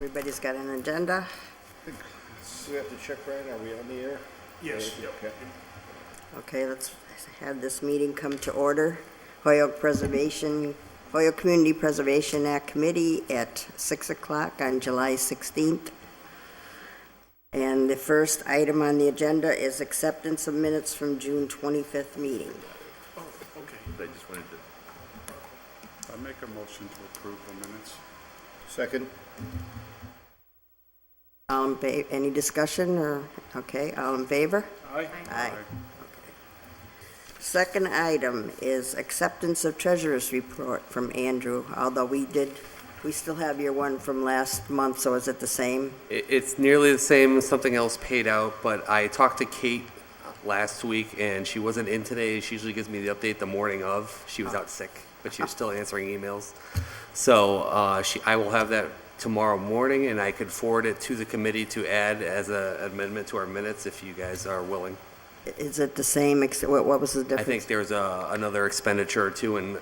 Everybody's got an agenda? So we have to check, right? Are we on the air? Yes. Okay. Okay, let's have this meeting come to order. Holyoke Community Preservation Act Committee at 6 o'clock on July 16th. And the first item on the agenda is acceptance of minutes from June 25th meeting. Oh, okay. I just wanted to, I make a motion to approve the minutes. Second? Any discussion or, okay, all in favor? Aye. Aye. Second item is acceptance of treasurer's report from Andrew, although we still have your one from last month, so is it the same? it's nearly the same, something else paid out, but I talked to Kate last week, and she wasn't in today. She usually gives me the update the morning of. She was out sick, but she was still answering emails. So I will have that tomorrow morning, and I could forward it to the committee to add as an amendment to our minutes if you guys are willing. Is it the same, what was the difference? I think there's another expenditure or two, and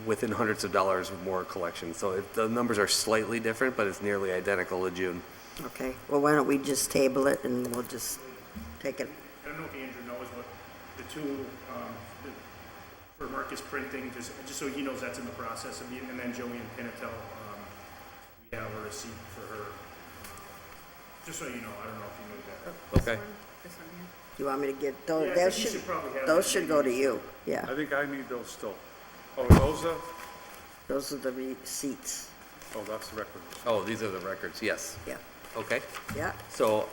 within hundreds of dollars more collection. So the numbers are slightly different, but it's nearly identical to June. Okay, well, why don't we just table it and we'll just take it? I don't know if Andrew knows what the two, for Marcus Printing, just so he knows that's in the process of, and then Joey and Pinatel, we have a receipt for her. Just so you know, I don't know if you knew that. Okay. You want me to get, Yeah, I those think you should, should probably have those that should maybe. go to you, yeah. I think I need those still. Oh, those are, Those are the receipts, oh, that's the requisition. Oh, these are the records, yes. yeah, Okay. yeah. So,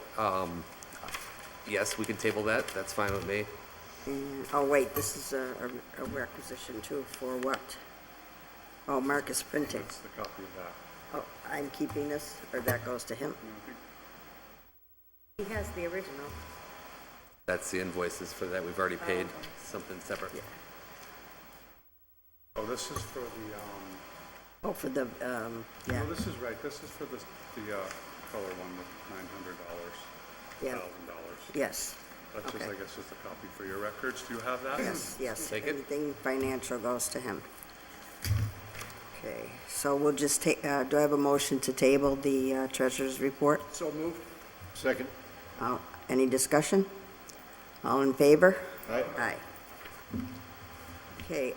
yes, we can table that. That's fine with me. And, oh, wait, this is a requisition too, for what? Oh, Marcus Printing. That's the copy of that. Oh, I'm keeping this, or that goes to him? I think He has the original. That's the invoices for that. We've already paid something separate. Yeah. Oh, this is for the, Oh, for the, yeah, no, this is right, this is for the color one with $900, yeah, $1,000. yes, That's just, okay. I guess, just a copy for your records. Do you have that? yes. Take it. Anything financial goes to him. Okay, so we'll just take, do I have a motion to table the treasurer's report? So moved. Second? Any discussion? All in favor? Aye. Aye. Okay,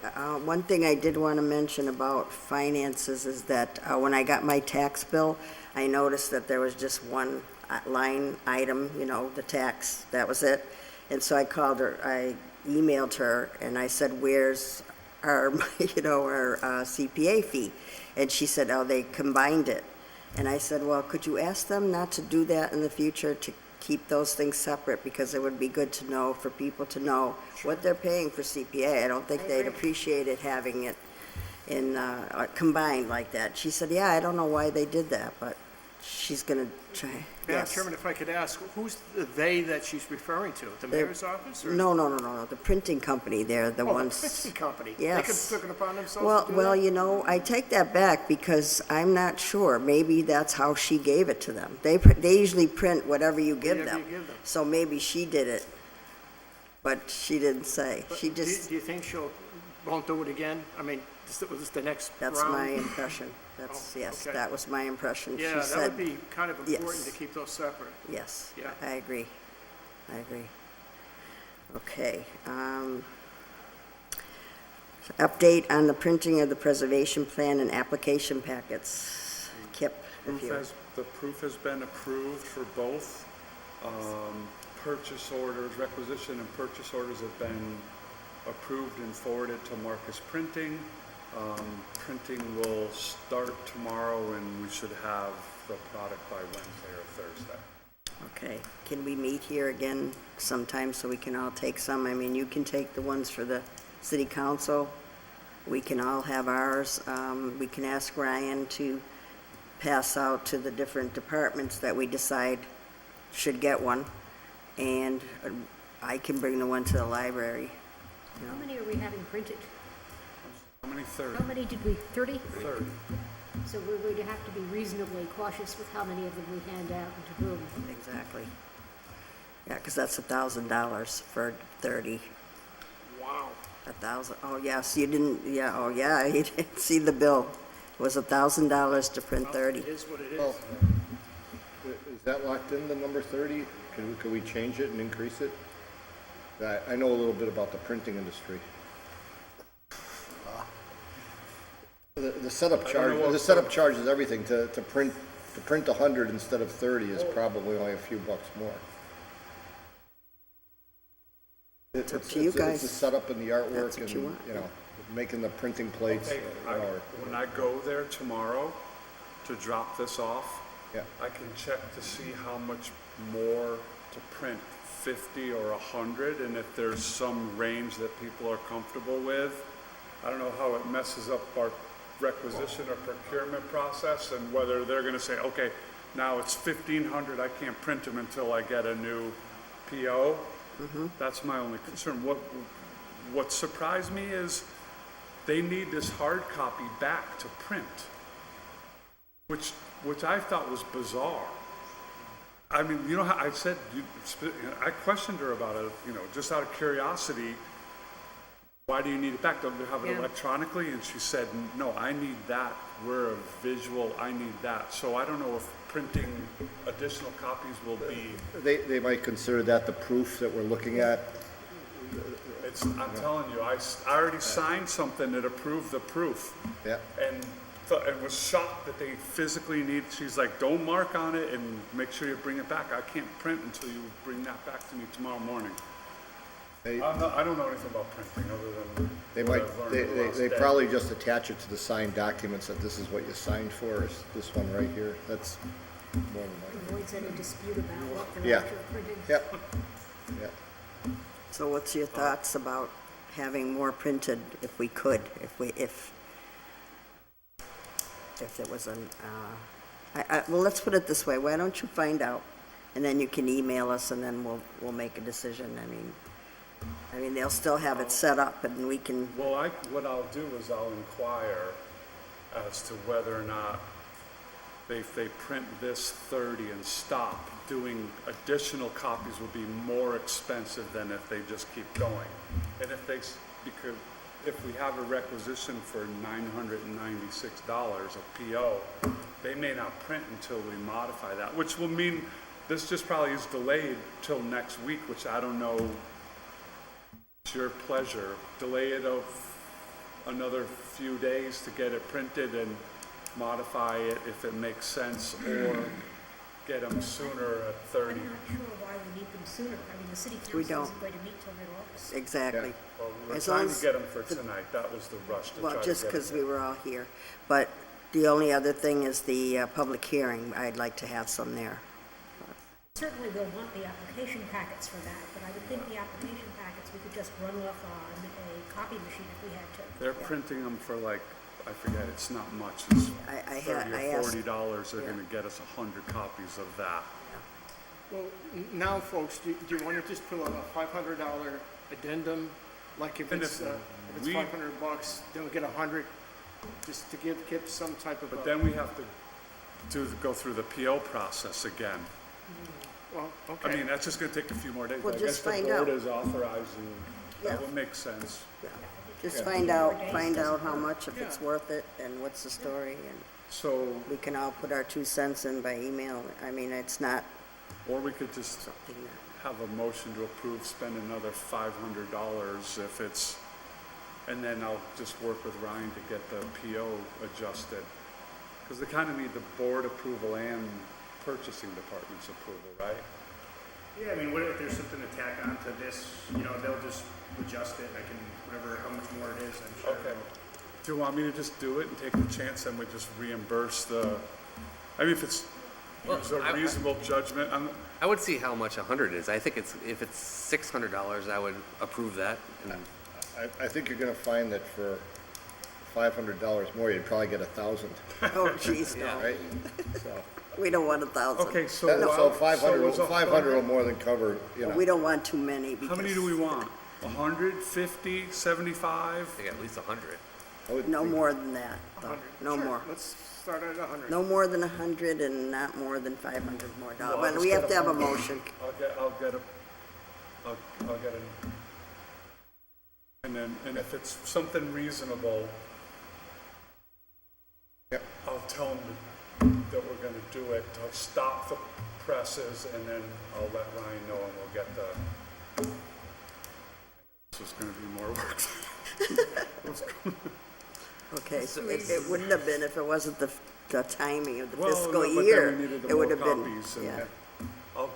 one thing I did want to mention about finances is that when I got my tax bill, I noticed that there was just one line item, you know, the tax, that was it. And so I called her, I emailed her, and I said, where's our, our CPA fee? And she said, oh, they combined it. And I said, well, could you ask them not to do that in the future, to keep those things separate, because it would be good to know, for people to know what they're paying for CPA. I don't think they'd appreciate it having it in, combined like that. She said, yeah, I don't know why they did that, but she's gonna try. Madam Yes. Chairman, if I could ask, who's the "they" that she's referring to? The mayor's office? Or? No, the printing company, they're the Oh, ones. the printing company. Yes. They took it upon themselves Well, to do well, that? I take that back, because I'm not sure. Maybe that's how she gave it to them. They usually print whatever you give Whatever them. you give them. So maybe she did it, but she didn't say. But She do you- just, Do you think won't do it again? I mean, was this the next round? that's my impression. That's, Oh, yes, okay. that was my impression. She Yeah, that said, would be kind of important yes. to keep those separate. yes, Yeah. I agree. Okay. Update on the printing of the preservation plan and application packets. Kip, if you... The proof has been approved for both. Purchase orders, requisition and purchase orders have been approved and forwarded to Marcus Printing. Printing will start tomorrow, and we should have the product by Wednesday or Thursday. Okay, can we meet here again sometime so we can all take some? I mean, you can take the ones for the city council. We can all have ours. We can ask Ryan to pass out to the different departments that we decide should get one. And I can bring the one to the library. you know. How many are we having printed? How many? 30? How many did we, 30? 30. So we're going to have to be reasonably cautious with how many of them we hand out and to whom. Exactly. Yeah, because that's $1,000 for 30. Wow. 1,000, oh, yes, you didn't, yeah, oh, yeah, you didn't see the bill. It was $1,000 to print 30. It is what it Well, is. is that locked in, the number 30? Can we change it and increase it? I know a little bit about the printing industry. The setup charge is everything. To print 100 instead of 30 is probably only a few bucks more. It's up to you guys. It's the setup and the artwork That's what and, you want. making the printing plates. Okay, when I go there tomorrow to drop this off, Yeah. I can check to see how much more to print, 50 or 100, and if there's some range that people are comfortable with. I don't know how it messes up our requisition or procurement process, and whether they're gonna say, okay, now it's 1,500, I can't print them until I get a new PO. That's my only concern. What surprised me is they need this hard copy back to print, which I thought was bizarre. I mean, you know how I said, I questioned her about it, just out of curiosity. Why do you need it back? Don't they have it electronically? And she said, no, I need that. We're a visual, I need that. So I don't know if printing additional copies will be, They might consider that the proof that we're looking at. I'm telling you, I already signed something that approved the proof. Yeah. And was shocked that they physically need, she's like, don't mark on it and make sure you bring it back. I can't print until you bring that back to me tomorrow morning. They I don't know anything about printing other than what I've learned the last they day. probably just attach it to the signed documents that this is what you signed for, is this one right here. That's more than likely. Avoids any dispute about what they're Yeah. actually printing. Yep. Yeah. So what's your thoughts about having more printed if we could, if there was an, well, let's put it this way, why don't you find out, and then you can email us, and then we'll make a decision. I mean, they'll still have it set up, and we can, Well, what I'll do is I'll inquire as to whether or not if they print this 30 and stop, doing additional copies will be more expensive than if they just keep going. And because if we have a requisition for $996 a PO, they may not print until we modify that, which will mean this just probably is delayed till next week, which I don't know. It's your pleasure. Delay it another few days to get it printed and modify it if it makes sense, or get them sooner at 30. I'm not sure why we need them sooner. I mean, the city We council don't. isn't going to meet till mid-August. exactly. Well, we were As long trying to as get them for tonight. That was the rush to try Well, to just get because it. we were all here. But the only other thing is the public hearing. I'd like to have some there. Certainly we'll want the application packets for that, but I would think the application packets we could just run off on a copy machine if we had to. They're printing them for like, I forget, it's not much. It's I $30 or asked- $40. They're yeah. going to get us 100 copies of that. Well, now, folks, do you want to just put a $500 addendum? Like if And it's if we- $500, then we get 100, just to give Kip some type of. But then we have to go through the PO process again. Well, I okay. mean, that's just going to take a few more days. Well, I just guess the find board out. is authorizing, Yeah. that would make sense. Yeah. Just find out how much, if it's worth it, and what's the story, and So, we can all put our 2 cents in by email. I mean, it's not or we could just something that, have a motion to approve, spend another $500 if it's, and then I'll just work with Ryan to get the PO adjusted. Because they kind of need the board approval and purchasing department's approval, right? Yeah, I mean, what if there's something to tack on to this, they'll just adjust it, I can, whatever, how much more it is, I'm sure. Okay. Do you want me to just do it and take the chance and we just reimburse I mean, if it's a reasonable judgment, I would see how much 100 is. I think if it's $600, I would approve that. And I think you're gonna find that for $500 more, you'd probably get 1,000, oh, jeez, no. right? So, We don't want 1,000. okay, so. so 500, was a 500 will more than cover, We don't want too many, because. How many do we want? 100, 50, 75? I think at least 100. I would No think- more than that, though. 100. No Sure, more. Let's start at 100. No more than 100 and not more than 500 more dollars. Well, But I'll we just have get to have a 100. motion. I'll get and if it's something reasonable, I'll tell them that we're gonna do it, to stop the presses, and then I'll let Ryan know, and we'll get the, this is gonna be more work. Okay, so it wouldn't have been if it wasn't the timing of the Well, fiscal no, but then year. we needed the It would more have been, copies, and yeah. I'll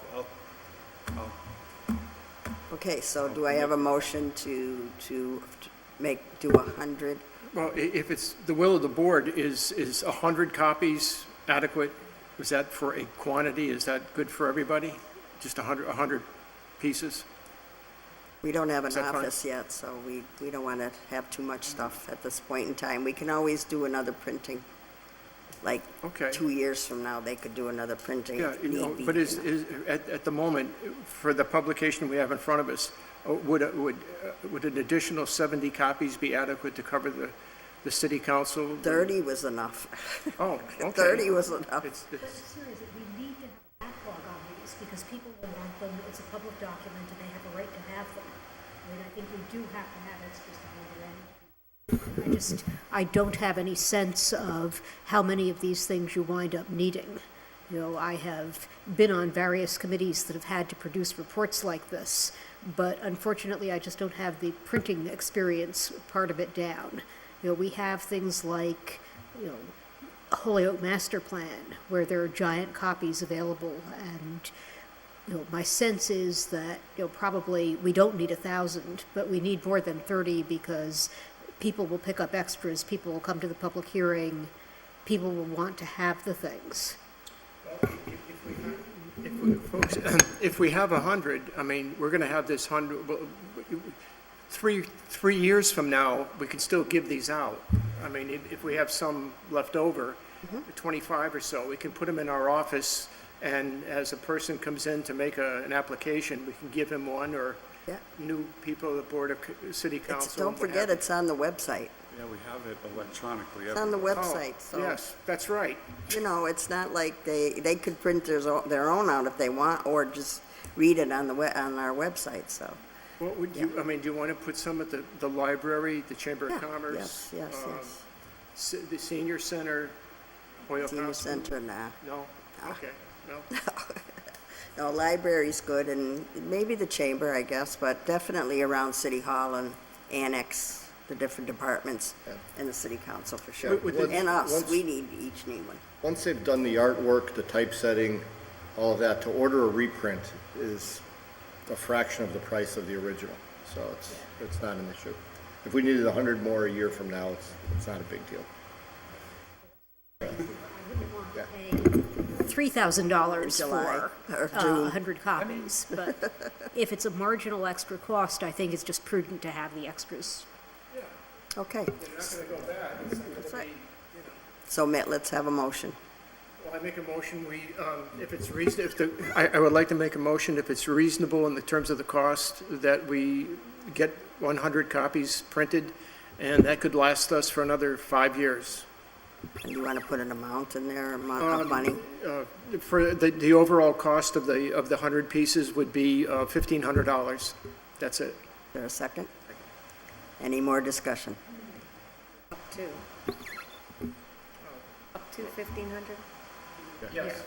Okay, so do I have a motion to do 100? Well, if it's the will of the board, is 100 copies adequate? Is that for a quantity? Is that good for everybody? Just 100 pieces? We don't have an Is that fine? office yet, so we don't want to have too much stuff at this point in time. We can always do another printing. Like, Okay. 2 years from now, they could do another printing Yeah, if need be. but at the moment, for the publication we have in front of us, would an additional 70 copies be adequate to cover the city council? 30 was enough. Oh, okay. 30 was enough. It's- But seriously, we need to have a backlog on these, because people will want them, it's a public document, and they have a right to have them. I mean, I think we do have to have it, just I don't have any sense of how many of these things you wind up needing. You know, I have been on various committees that have had to produce reports like this, but unfortunately, I just don't have the printing experience part of it down. You know, we have things like, you know, Holyoke Master Plan, where there are giant copies available, and, you know, my sense is that, you know, probably we don't need 1,000, but we need more than 30, because people will pick up extras, people will come to the public hearing, people will want to have the things. If we have 100, I mean, we're going to have this 100, well, 3 years from now, we can still give these out. I mean, if we have some left over, 25 or so, we can put them in our office, and as a person comes in to make an application, we can give him one, or Yeah. new people, the Board of City Council. Don't forget, it's on the website. Yeah, we have it electronically. It's on the Oh, website, so, yes, that's right. you know, it's not like they could print their own out if they want, or just read it on on our website, so. What would you, I mean, do you want to put some at the library, the Chamber Yeah, of Commerce? yes, The Senior Center, Holyoke Senior Hospital? center, nah. No? Okay, no. No, library's good, and maybe the chamber, I guess, but definitely around City Hall and annex the different departments and the city council for sure. Would the- And us, once- we each need one. Once they've done the artwork, the typesetting, all of that, to order a reprint is a fraction of the price of the original, so it's not an issue. If we needed 100 more a year from now, it's not a big deal. I wouldn't want to pay $3,000 July for or June. 100 copies, but if it's a marginal extra cost, I think it's just prudent to have the extras. Okay, They're not going to go bad. It's not That's going right. to be, you know. so let's have a motion. Well, I make a motion, if it's I would like to make a motion, if it's reasonable in the terms of the cost, that we get 100 copies printed, and that could last us for another 5 years. Do you want to put an amount in there, amount of money? For the overall cost of the 100 pieces would be $1,500. That's it. Is there a second? Any more discussion? Up to 1,500? Yes.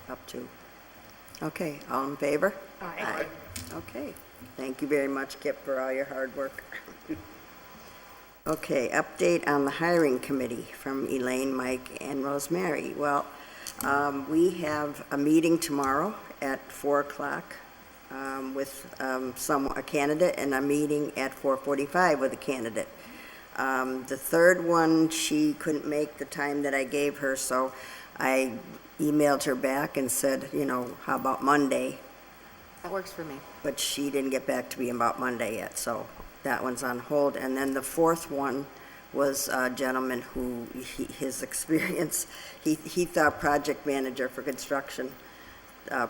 Up to. Okay, all in favor? Aye. Okay, thank you very much, Kip, for all your hard work. Okay, update on the hiring committee from Elaine, Mike, and Rosemary. Well, we have a meeting tomorrow at 4 o'clock with a candidate, and a meeting at 4:45 with a candidate. The third one, she couldn't make the time that I gave her, so I emailed her back and said, you know, how about Monday? That works for me. But she didn't get back to me about Monday yet, so that one's on hold. And then the fourth one was a gentleman who, his experience, he thought project manager for construction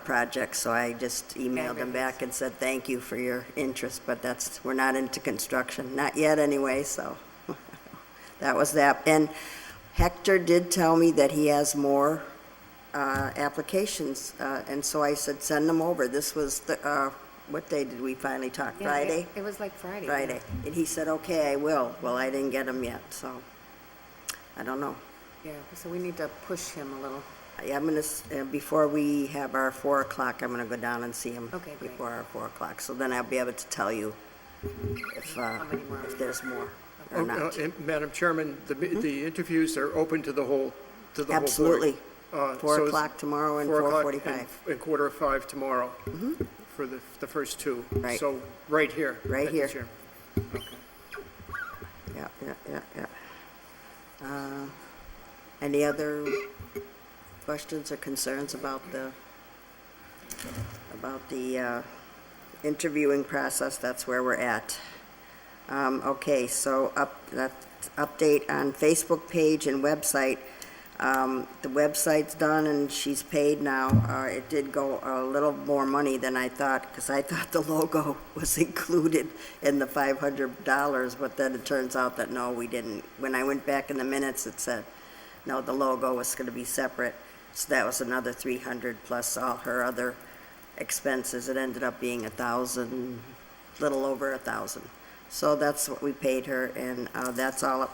projects, so I just emailed him back and said, thank you for your interest, but we're not into construction, not yet anyway, so that was that. And Hector did tell me that he has more applications, and so I said, send them over. This was what day did we finally talk? Yeah, Friday? It was like Friday. Friday. And he said, okay, I will. Well, I didn't get them yet, so I don't know. Yeah, so we need to push him a little. I'm gonna, before we have our 4 o'clock, I'm gonna go down and see him. Okay, great. Before our 4 o'clock, so then I'll be able to tell you many more? if there's more or Oh, not. Madam Chairman, the interviews are open to the whole board. Absolutely. 4 So o'clock tomorrow and 4 o'clock 4:45. and quarter of 5 tomorrow for the first two. Right. So, right here. Right Madam here. Chair. Yeah. Any other questions or concerns about the interviewing process? That's where we're at. Okay, so update on Facebook page and website. The website's done and she's paid now. It did go a little more money than I thought, because I thought the logo was included in the $500, but then it turns out that no, we didn't. When I went back in the minutes, it said, no, the logo was going to be separate. So that was another 300 plus all her other expenses. It ended up being 1,000, little over 1,000. So that's what we paid her, and that's all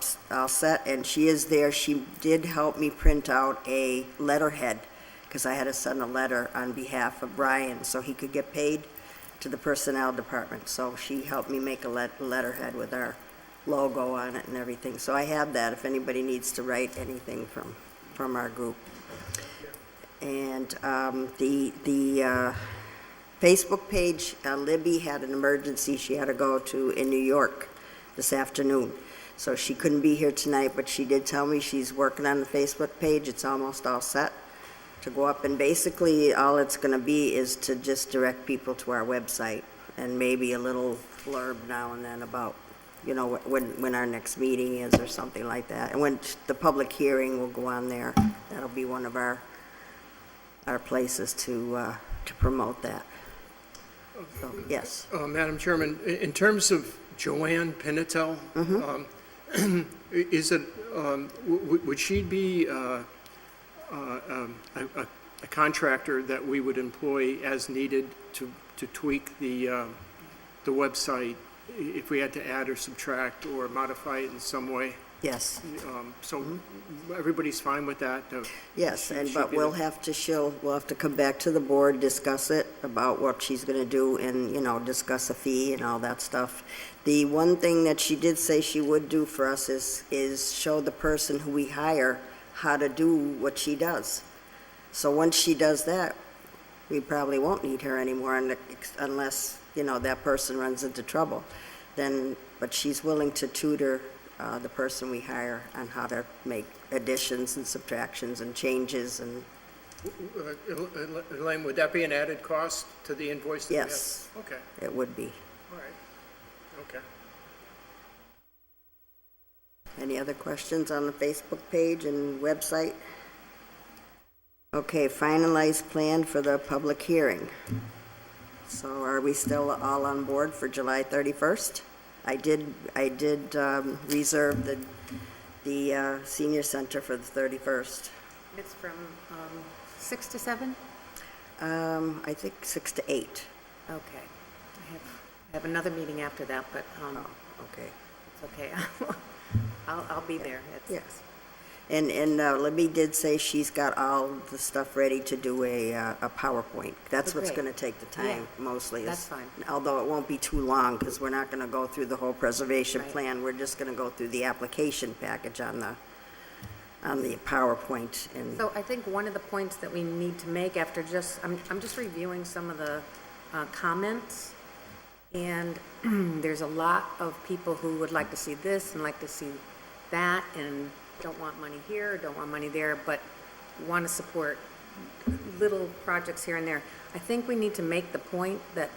set, and she is there. She did help me print out a letterhead, because I had to send a letter on behalf of Brian, so he could get paid to the personnel department. So she helped me make a letterhead with our logo on it and everything. So I have that if anybody needs to write anything from our group. And the Facebook page, Libby had an emergency she had to go to in New York this afternoon. So she couldn't be here tonight, but she did tell me she's working on the Facebook page. It's almost all set to go up. And basically, all it's going to be is to just direct people to our website and maybe a little blurb now and then about, you know, when our next meeting is or something like that. And when the public hearing will go on there, that'll be one of our places to promote that. So, yes. Madam Chairman, in terms of Joanne Pinatel, is it, would she be a contractor that we would employ as needed to tweak the website if we had to add or subtract or modify it in some way? Yes. So everybody's fine with that? Yes, but we'll have to come back to the board, discuss it, about what she's gonna do, and, you know, discuss a fee and all that stuff. The one thing that she did say she would do for us is show the person who we hire how to do what she does. So once she does that, we probably won't need her anymore unless, you know, that person runs into trouble. But she's willing to tutor the person we hire on how to make additions and subtractions and changes and. Elaine, would that be an added cost to the invoice that we have? Yes. Okay, It would be. all right, okay. Any other questions on the Facebook page and website? Okay, finalized plan for the public hearing. So are we still all on board for July 31st? I did reserve the senior center for the 31st. It's from 6 to 7? I think 6 to 8. Okay. I have another meeting after that, but Okay. it's okay. I'll be there at 6. Yes. And Libby did say she's got all the stuff ready to do a PowerPoint. That's Oh, what's great. going to take the time mostly. That's fine. Although it won't be too long, because we're not going to go through the whole preservation Right. plan. We're just going to go through the application package on the PowerPoint. And So I think one of the points that we need to make after I'm just reviewing some of the comments, and there's a lot of people who would like to see this and like to see that, and don't want money here, don't want money there, but want to support little projects here and there. I think we need to make the point that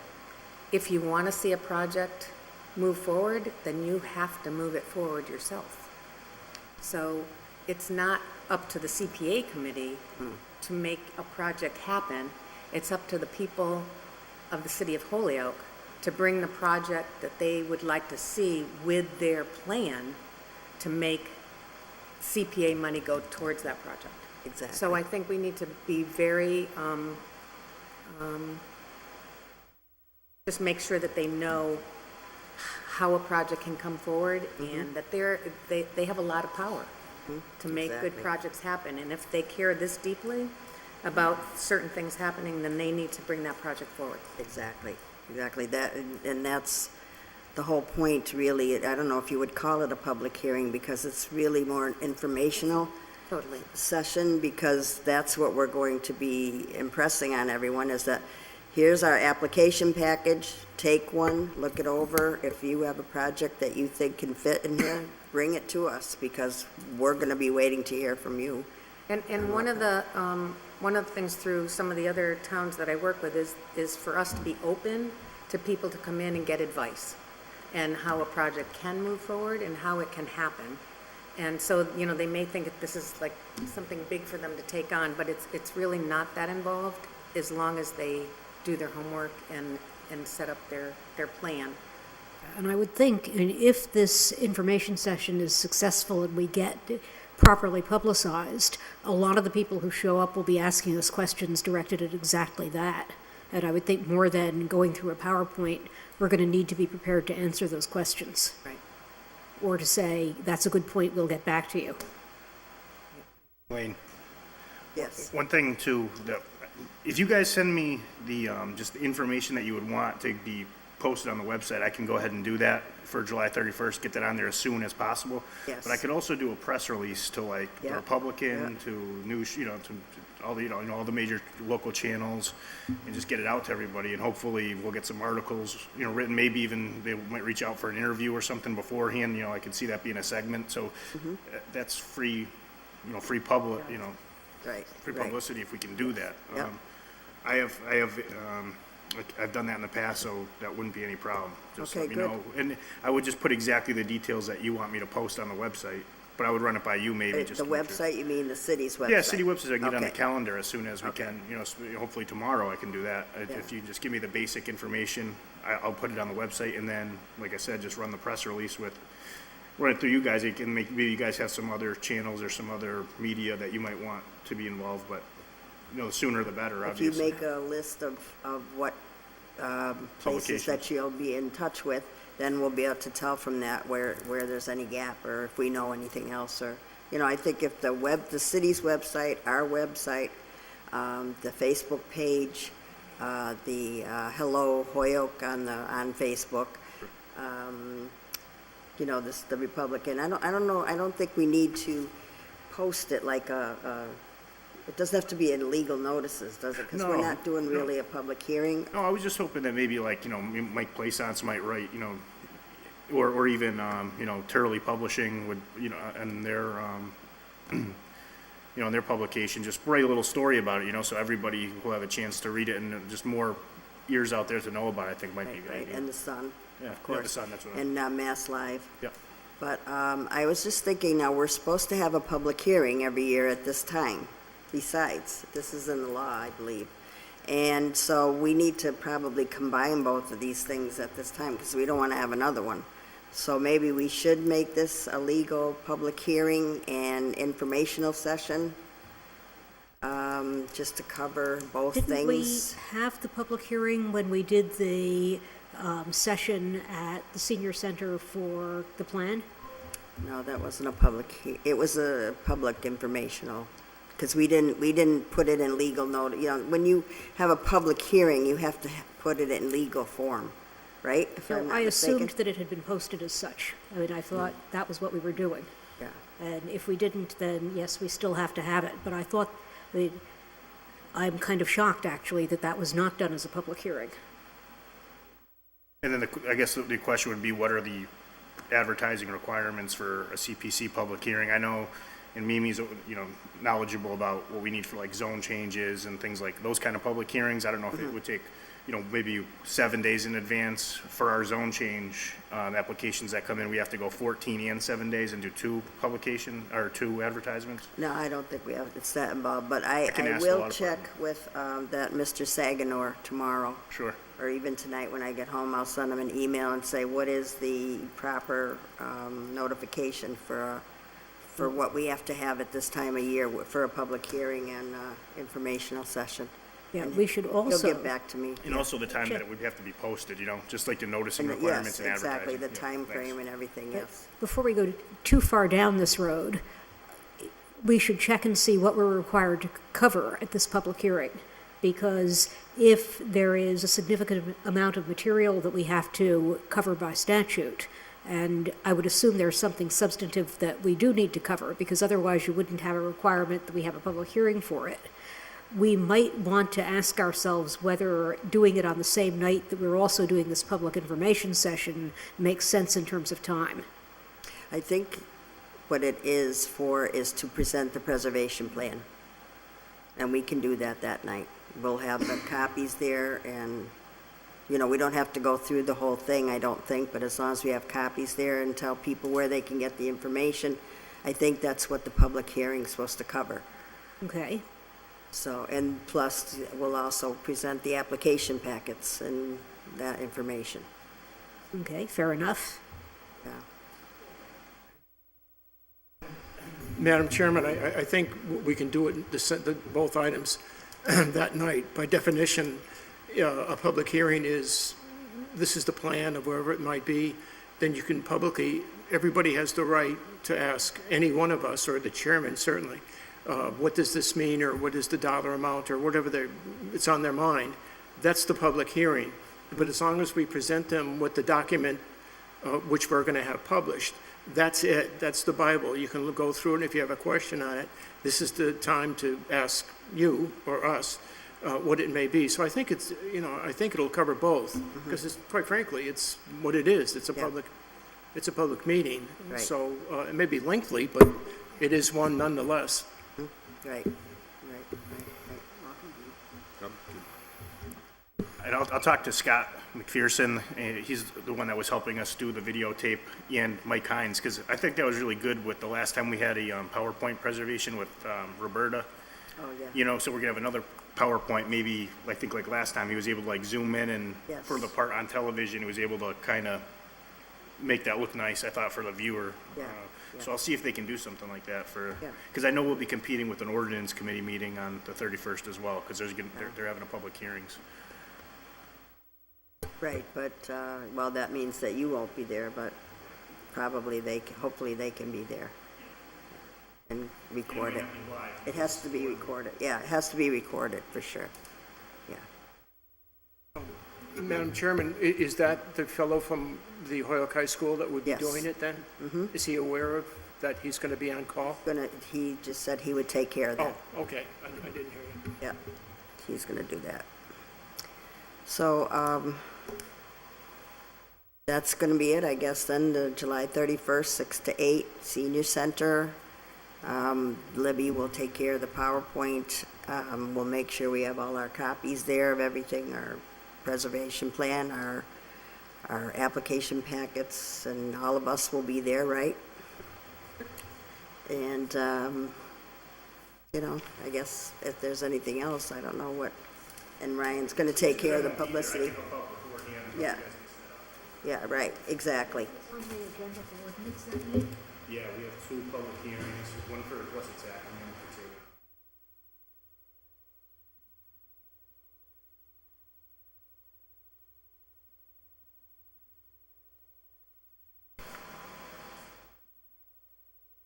if you want to see a project move forward, then you have to move it forward yourself. So it's not up to the CPA committee to make a project happen. It's up to the people of the city of Holyoke to bring the project that they would like to see with their plan to make CPA money go towards that project. Exactly. So I think we need to be very, just make sure that they know how a project can come forward and that they have a lot of power. to make good Exactly. projects happen. And if they care this deeply about certain things happening, then they need to bring that project forward. Exactly, exactly. That, and that's the whole point, really. I don't know if you would call it a public hearing, because it's really more an informational Totally. session, because that's what we're going to be impressing on everyone, is that here's our application package, take one, look it over. If you have a project that you think can fit in here, bring it to us, because we're going to be waiting to hear from you. And one of the things through some of the other towns that I work with is for us to be open to people to come in and get advice, and how a project can move forward and how it can happen. And so, you know, they may think that this is like something big for them to take on, but it's really not that involved, as long as they do their homework and set up their plan. And I would think, and if this information session is successful and we get properly publicized, a lot of the people who show up will be asking us questions directed at exactly that. And I would think more than going through a PowerPoint, we're going to need to be prepared to answer those questions. Right. Or to say, that's a good point, we'll get back to you. Elaine, Yes. one thing too, if you guys send me the, just the information that you would want to be posted on the website, I can go ahead and do that for July 31st, get that on there as soon as possible. Yes. But I could also do a press release to like the Yeah. Republican, to news, to all the, all the major local channels, and just get it out to everybody, and hopefully we'll get some articles, written, maybe even they might reach out for an interview or something beforehand, I could see that being a segment, so that's free, free public, Right. free right. publicity if we can do that. Yep. I've done that in the past, so that wouldn't be any problem. Just Okay, let me good. know. And I would just put exactly the details that you want me to post on the website, but I would run it by you maybe just The to make sure. website, you mean the city's website? Yeah, city website, I can get on the Okay. calendar as soon as we can, hopefully tomorrow I can do that. If you just give me the basic information, I'll put it on the website, and then, like I said, just run the press release run it through you guys. It can maybe you guys have some other channels or some other media that you might want to be involved, but, the sooner the better, If you obviously. make a list of what places Publications. that you'll be in touch with, then we'll be able to tell from that where there's any gap, or if we know anything else, or, I think if the city's website, our website, the Facebook page, the Hello Holyoke on Facebook, the Republican, I don't know, I don't think we need to post it like it doesn't have to be in legal notices, does it? Because we're No, not doing no. really a public hearing. No, I was just hoping that maybe like, Mike Plaisance might write, or even, Turley Publishing would, and their, in their publication, just write a little story about it, so everybody will have a chance to read it, and just more ears out there to know about it, I think might be a good Right, idea. and the Sun, Yeah, of yeah, course. the Sun, that's what I- And Mass Live. Yeah. But I was just thinking, now, we're supposed to have a public hearing every year at this time. Besides, this is in the law, I believe. And so we need to probably combine both of these things at this time, because we don't want to have another one. So maybe we should make this a legal public hearing and informational session, just to cover both Didn't we things. have the public hearing when we did the session at the senior center for the plan? No, that wasn't a it was a public informational, because we didn't put it in legal notice. When you have a public hearing, you have to put it in legal form, right? If I'm So not I assumed mistaken. that it had been posted as such. I mean, I thought that was what we were doing. Yeah. And if we didn't, then yes, we still have to have it. But I thought, I'm kind of shocked, actually, that was not done as a public hearing. And then I guess the question would be, what are the advertising requirements for a CPC public hearing? I know, and Mimi's, knowledgeable about what we need for like zone changes and things like those kind of public hearings. I don't know if it would take, maybe 7 days in advance for our zone change applications that come in. We have to go 14 and 7 days and do two advertisements. No, I don't think we have, it's that involved, but I can ask the will law check with that Mr. Saganor tomorrow. Sure. Or even tonight when I get home, I'll send him an email and say, what is the proper notification for what we have to have at this time of year for a public hearing and informational session? Yeah, And we should also. He'll get back to me. And also the time that it would have to be posted, just like the noticing requirements Yes, and advertising. exactly, the Yeah, time thanks. frame and everything, yes. Before we go too far down this road, we should check and see what we're required to cover at this public hearing. Because if there is a significant amount of material that we have to cover by statute, and I would assume there's something substantive that we do need to cover, because otherwise you wouldn't have a requirement that we have a public hearing for it, we might want to ask ourselves whether doing it on the same night that we're also doing this public information session makes sense in terms of time. I think what it is for is to present the preservation plan. And we can do that night. We'll have the copies there, and, you know, we don't have to go through the whole thing, I don't think, but as long as we have copies there and tell people where they can get the information, I think that's what the public hearing's supposed to cover. Okay? So, and plus, we'll also present the application packets and that information. Okay, fair enough. Yeah. Madam Chairman, I think we can do it, both items that night. By definition, a public hearing is, this is the plan of wherever it might be, then you can publicly, everybody has the right to ask any one of us, or the chairman certainly, what does this mean, or what is the dollar amount, or whatever it's on their mind. That's the public hearing. But as long as we present them with the document which we're going to have published, that's it. That's the Bible. You can go through it, and if you have a question on it, this is the time to ask you or us what it may be. So I think it's, you know, I think it'll cover both, because it's, quite frankly, it's what it is. It's a public, it's a public meeting. Right. So it may be lengthy, but it is one nonetheless. Right. And I'll talk to Scott McPherson, he's the one that was helping us do the videotape, and Mike Hines, because I think that was really good with the last time we had a PowerPoint preservation with Roberta. Oh, yeah. You know, so we're gonna have another PowerPoint, maybe, I think like last time, he was able to like zoom in, and Yes. for the part on television, he was able to kind of make that look nice, I thought, for the viewer. Yeah, So I'll see if they can do something like that for, Yeah. because I know we'll be competing with an ordinance committee meeting on the 31st as well, because they're having a public hearings. Right, but, well, that means that you won't be there, but probably hopefully they can be there and record it. It has to be recorded, yeah, it has to be recorded, for sure, yeah. Madam Chairman, is that the fellow from the Holyoke High School that would be Yes. doing it then? Mm-hmm. Is he aware of that he's going to be on call? He just said he would take care of that. Oh, okay. I didn't hear you. Yeah, he's gonna do that. So, that's gonna be it, I guess, then, the July 31st, 6 to 8, Senior Center. Libby will take care of the PowerPoint. We'll make sure we have all our copies there of everything, our preservation plan, our application packets, and all of us will be there, right? And, you know, I guess if there's anything else, I don't know what, and Ryan's gonna take care of the publicity. Yeah. Yeah, right, exactly. Yeah, we have 2 public hearings, one for Blessed Sacrament, one for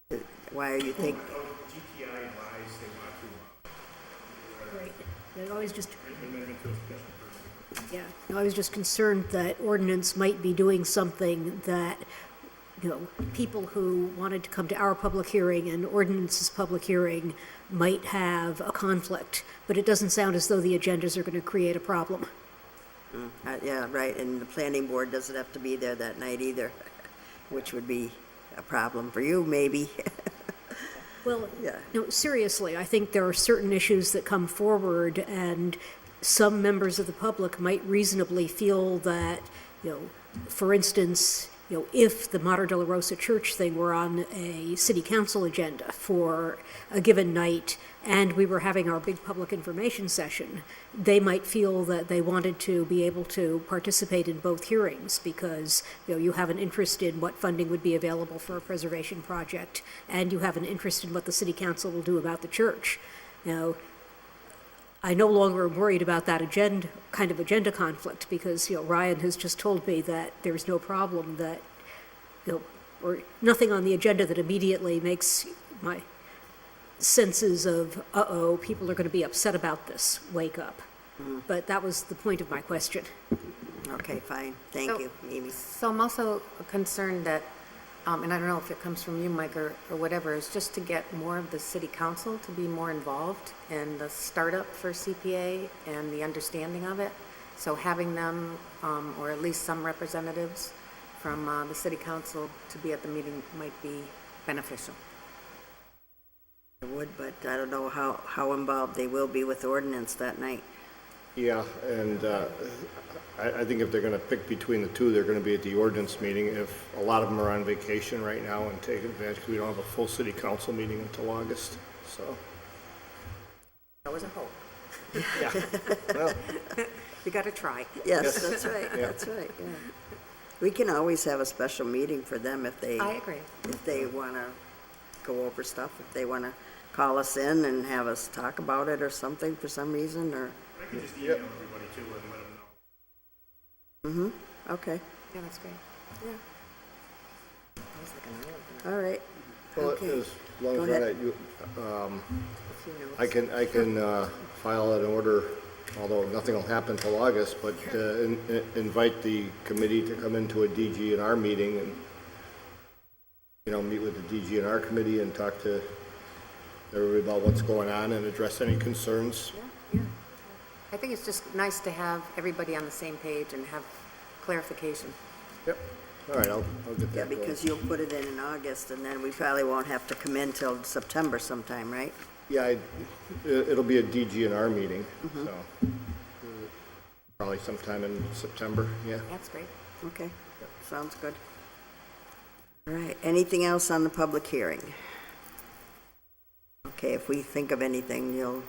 Taylor. Why are you thinking, GTI advised they want to, Right. They're always just, amendment to a special permit. yeah, I was just concerned that ordinance might be doing something that, you know, people who wanted to come to our public hearing and ordinance's public hearing might have a conflict, but it doesn't sound as though the agendas are going to create a problem. yeah, right, and the planning board doesn't have to be there that night either, which would be a problem for you, maybe. Well, Yeah. no, seriously, I think there are certain issues that come forward, and some members of the public might reasonably feel that, you know, for instance, you know, if the Mater Dolorosa Church thing were on a city council agenda for a given night, and we were having our big public information session, they might feel that they wanted to be able to participate in both hearings because, you know, you have an interest in what funding would be available for a preservation project, and you have an interest in what the city council will do about the church. Now, I no longer am worried about that kind of agenda conflict because, you know, Ryan has just told me that there's no problem that, you know, or nothing on the agenda that immediately makes senses of, uh-oh, people are going to be upset about this, wake up. But that was the point of my question. Okay, fine, thank So- you, Mimi. So I'm also concerned that, and I don't know if it comes from you, Mike, or whatever, is just to get more of the city council to be more involved in the startup for CPA and the understanding of it. So having them, or at least some representatives from the city council to be at the meeting might be beneficial. I would, but I don't know how involved they will be with ordinance that night. Yeah, and I think if they're going to pick between the two, they're going to be at the ordinance meeting. If a lot of them are on vacation right now and take advantage, because we don't have a full city council meeting until August, so. That was a hope. Yeah, well, You got to try. Yes, that's right, Yeah. that's right, yeah. We can always have a special meeting for them if they want to go over stuff, if they want to call us in and have us talk about it or something for some reason, or, I can just email everybody too and let them know. okay, Yeah, that's great. all right. well, Okay. as long Go as we're ahead. at you, A few notes. I can file an order, although nothing will happen till August, but invite the committee to come into a DG&R meeting and, you know, meet with the DG&R committee and talk to everybody about what's going on and address any concerns. Yeah. I think it's just nice to have everybody on the same page and have clarification. Yep. All right, I'll get Yeah, that going. because you'll put it in August, and then we probably won't have to come in till September sometime, right? Yeah, it'll be a DG&R meeting, so probably sometime in September, yeah. That's great. Okay, sounds good. All right, anything else on the public hearing? Okay, if we think of anything, you'll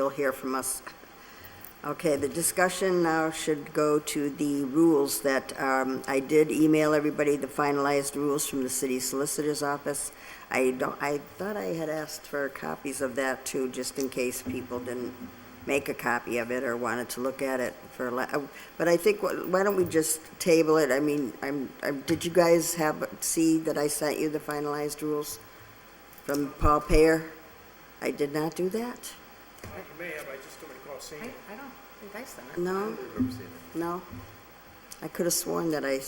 hear from us. Okay, the discussion now should go to the rules that, I did email everybody the finalized rules from the city solicitor's office. I thought I had asked for copies of that too, just in case people didn't make a copy of it or wanted to look at it but I think, why don't we just table it? I mean, did you guys see that I sent you the finalized rules from Paul Payer? I did not do that? You may have, I just don't recall seeing I it. don't think I sent it. No? I could have sworn that I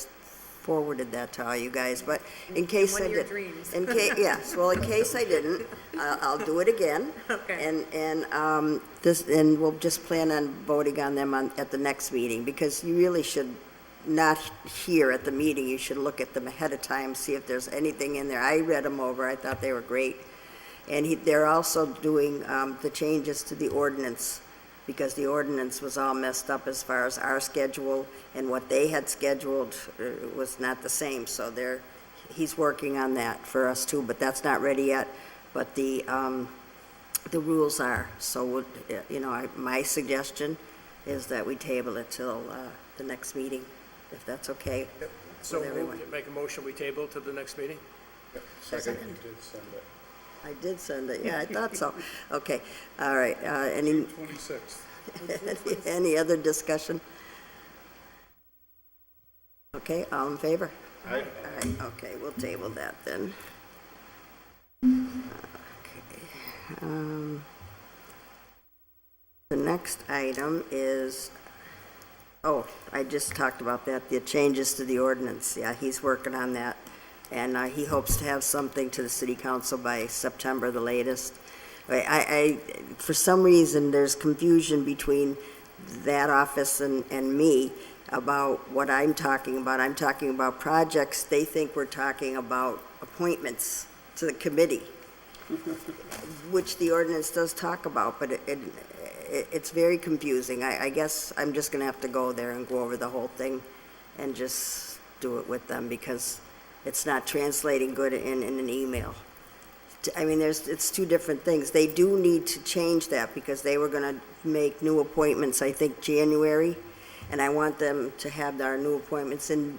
forwarded that to all you guys, but in case one I of your did. dreams. Yes, well, in case I didn't, I'll do it again. Okay. And we'll just plan on voting on them at the next meeting, because you really should not hear at the meeting, you should look at them ahead of time, see if there's anything in there. I read them over, I thought they were great. And they're also doing the changes to the ordinance, because the ordinance was all messed up as far as our schedule, and what they had scheduled was not the same. So he's working on that for us too, but that's not ready yet. But the rules are. So, my suggestion is that we table it till the next meeting, if that's okay. So with everyone. make a motion, we table it to the next meeting? Second. I did send it, yeah, I thought so. Okay, all right, any 26th. any other discussion? Okay, all in favor? Aye. All right, okay, we'll table that then. Okay, the next item is, I just talked about that, the changes to the ordinance. Yeah, he's working on that. And he hopes to have something to the city council by September, the latest. For some reason, there's confusion between that office and me about what I'm talking about. I'm talking about projects. They think we're talking about appointments to the committee, which the ordinance does talk about, but it's very confusing. I guess I'm just going to have to go there and go over the whole thing and just do it with them, because it's not translating good in an email. I mean, it's two different things. They do need to change that, because they were going to make new appointments, I think, January, and I want them to have our new appointments in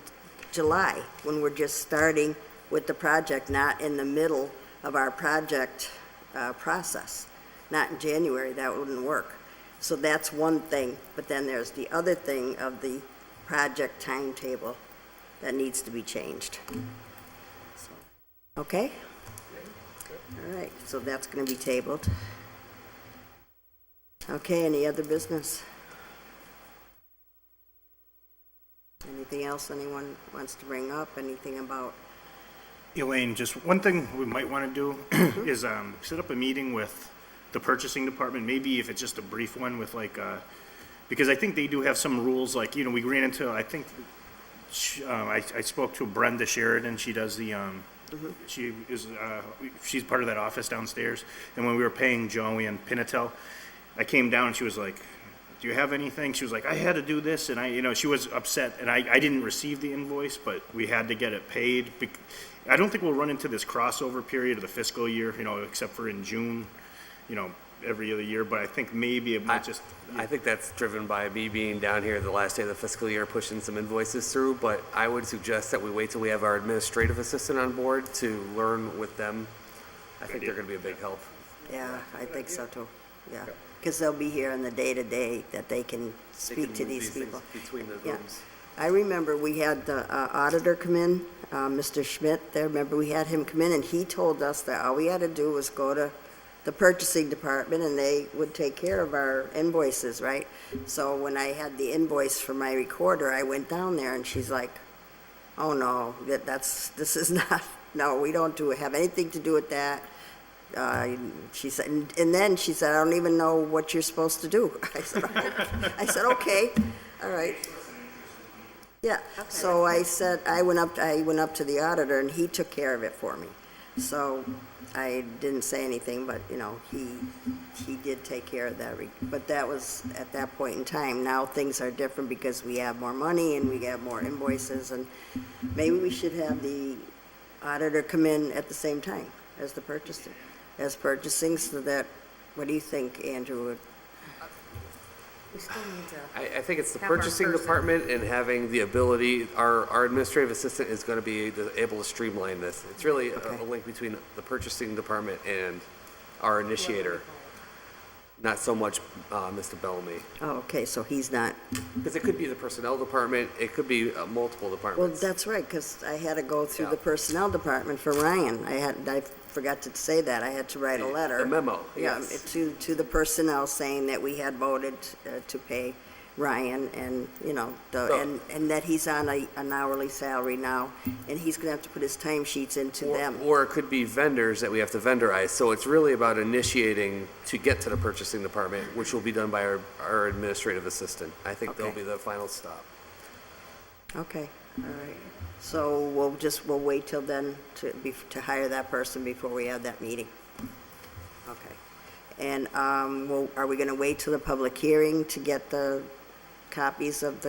July, when we're just starting with the project, not in the middle of our project process. Not in January, that wouldn't work. So that's one thing, but then there's the other thing of the project timetable that needs to be changed. So, okay? All right, so that's going to be tabled. Okay, any other business? Anything else anyone wants to bring up? Anything about, Elaine, just one thing we might want to do is set up a meeting with the purchasing department, maybe if it's just a brief one with like, because I think they do have some rules, like, you know, we ran into, I think, I spoke to Brenda Sheridan, she does the, she is, she's part of that office downstairs, and when we were paying Joey and Pinatel, I came down and she was like, do you have anything? She was like, I had to do this, and you know, she was upset, and I didn't receive the invoice, but we had to get it paid. I don't think we'll run into this crossover period of the fiscal year, you know, except for in June, you know, every other year, but I think maybe it might just. I think that's driven by me being down here the last day of the fiscal year, pushing some invoices through, but I would suggest that we wait till we have our administrative assistant on board to learn with them. I think they're gonna be a big help. yeah, I think so too, yeah. Because they'll be here in the day-to-day that they can They speak can to move these things people. between the Yeah. rooms. I remember we had the auditor come in, Mr. Schmidt there, remember we had him come in, and he told us that all we had to do was go to the purchasing department, and they would take care of our invoices, right? So when I had the invoice for my recorder, I went down there, and she's like, oh, no, this is not, no, we don't have anything to do with that. She said, and then she said, I don't even know what you're supposed to do. I said, okay, all right. Yeah, so I said, I went up to the auditor, and he took care of it for me. So I didn't say anything, but, you know, he did take care of that. But that was at that point in time. Now things are different because we have more money and we have more invoices, and maybe we should have the auditor come in at the same time as the purchasing, so that, what do you think, Andrew? We still need to. I think it's the Have our purchasing person. department and having the ability, our administrative assistant is gonna be able to streamline this. It's really a link between the purchasing department and our initiator, not so much Mr. Bellamy. Oh, okay, so he's not, Because it could be the personnel department, it could be multiple well, departments. that's right, because I had to go through Yeah. the personnel department for Ryan. I forgot to say that, I had to write a letter. The memo, Yeah, yes. to the personnel saying that we had voted to pay Ryan, and, you know, and that he's on an hourly salary now, and he's gonna have to put his timesheets into them. Or it could be vendors that we have to vendorize. So it's really about initiating to get to the purchasing department, which will be done by our administrative assistant. I think they'll Okay. be the final stop. Okay, all right. So we'll wait till then to hire that person before we have that meeting. Okay. And, are we gonna wait till the public hearing to get the copies of the